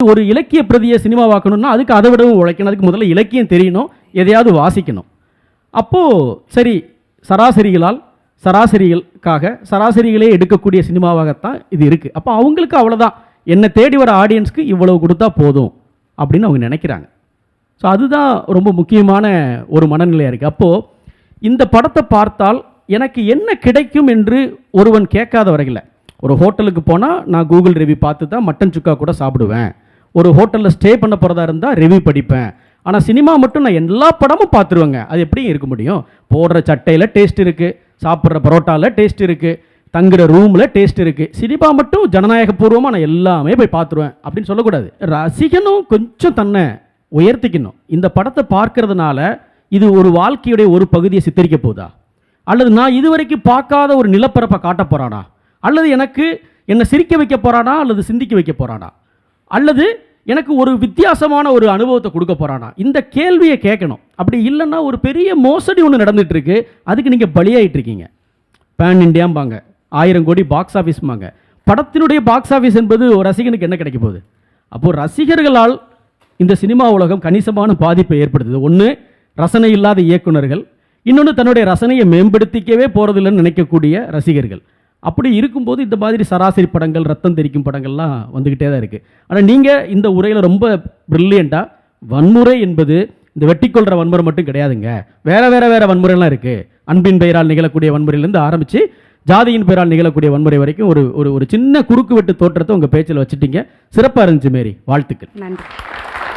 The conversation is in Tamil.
ஒரு இலக்கிய பிரதியை சினிமாவாக்கணும்னா அதுக்கு அதை விடவும் உழைக்கணும். அதுக்கு முதல்ல இலக்கியம் தெரியணும், எதையாவது வாசிக்கணும். அப்போது சரி, சராசரிகளுக்காக சராசரிகளே எடுக்கக்கூடிய சினிமாவாகத்தான் இது இருக்குது. அப்போ அவங்களுக்கு அவ்வளோதான், என்னை தேடி வர ஆடியன்ஸ்க்கு இவ்வளவு கொடுத்தா போதும் அப்படின்னு அவங்க நினைக்கிறாங்க. ஸோ அதுதான் ரொம்ப முக்கியமான ஒரு மனநிலையாக இருக்குது. அப்போது இந்த படத்தை பார்த்தால் எனக்கு என்ன கிடைக்கும் என்று ஒருவன் கேட்காத வரையில், ஒரு ஹோட்டலுக்கு போனால் நான் கூகுள் ரிவ்யூ பார்த்து தான் மட்டன் சுக்கா கூட சாப்பிடுவேன், ஒரு ஹோட்டலில் ஸ்டே பண்ண போகிறதா இருந்தால் ரிவ்யூ படிப்பேன். ஆனால் சினிமா மட்டும் நான் எல்லா படமும் பார்த்துருவேங்க. அது எப்படி இருக்க முடியும்? போடுற சட்டையில் டேஸ்ட் இருக்குது, சாப்பிட்ற பரோட்டாவில் டேஸ்ட் இருக்குது, தங்குற ரூமில் டேஸ்ட் இருக்குது. சினிமா மட்டும் ஜனநாயகபூர்வமாக நான் எல்லாமே போய் பார்த்துருவேன் அப்படின்னு சொல்லக்கூடாது. ரசிகனும் கொஞ்சம் தன்னை உயர்த்திக்கணும். இந்த படத்தை பார்க்கறதுனால இது ஒரு வாழ்க்கையுடைய ஒரு பகுதியை சித்தரிக்க போதா, அல்லது நான் இதுவரைக்கும் பார்க்காத ஒரு நிலப்பரப்பை காட்ட போகிறானா, அல்லது என்னை சிரிக்க வைக்க போகிறானா, அல்லது சிந்திக்க வைக்க போகிறானா, அல்லது எனக்கு ஒரு வித்தியாசமான ஒரு அனுபவத்தை கொடுக்க போகிறானா, இந்த கேள்வியை கேட்கணும். அப்படி இல்லைன்னா ஒரு பெரிய மோசடி ஒன்று நடந்துகிட்ருக்கு, அதுக்கு நீங்கள் பலியாகிட்டு இருக்கீங்க. பேன் இண்டியாம்பாங்க, 1000 கோடி பாக்ஸ் ஆஃபீஸ்பாங்க. படத்தினுடைய பாக்ஸ் ஆஃபீஸ் என்பது ஒரு ரசிகனுக்கு என்ன கிடைக்க போகுது? அப்போது ரசிகர்களால் இந்த சினிமா உலகம் கணிசமான பாதிப்பை ஏற்படுத்துது. ஒன்று ரசனை இல்லாத இயக்குநர்கள், இன்னொன்று தன்னுடைய ரசனையை மேம்படுத்திக்கவே போகிறதில்லைன்னு நினைக்கக்கூடிய ரசிகர்கள். அப்படி இருக்கும்போது இந்த மாதிரி சராசரி படங்கள், ரத்தம் தெரிக்கும் படங்கள்லாம் வந்துக்கிட்டே தான் இருக்குது. ஆனால் நீங்கள் இந்த உரையில் ரொம்ப ப்ரில்லியண்ட்டாக, வன்முறை என்பது இந்த வெட்டிக்கொள்கிற வன்முறை மட்டும் கிடையாதுங்க, வேறு வன்முறைலாம் இருக்குது. அன்பின் பெயரால் நிகழக்கூடிய வன்முறையிலேருந்து ஆரம்பித்து ஜாதியின் பெயரால் நிகழக்கூடிய வன்முறை வரைக்கும் ஒரு சின்ன குறுக்கு வெட்டு தோற்றத்தை உங்கள் பேச்சில் வச்சுட்டீங்க. சிறப்பாக இருந்துச்சு மேரி, வாழ்த்துக்கள். நன்றி.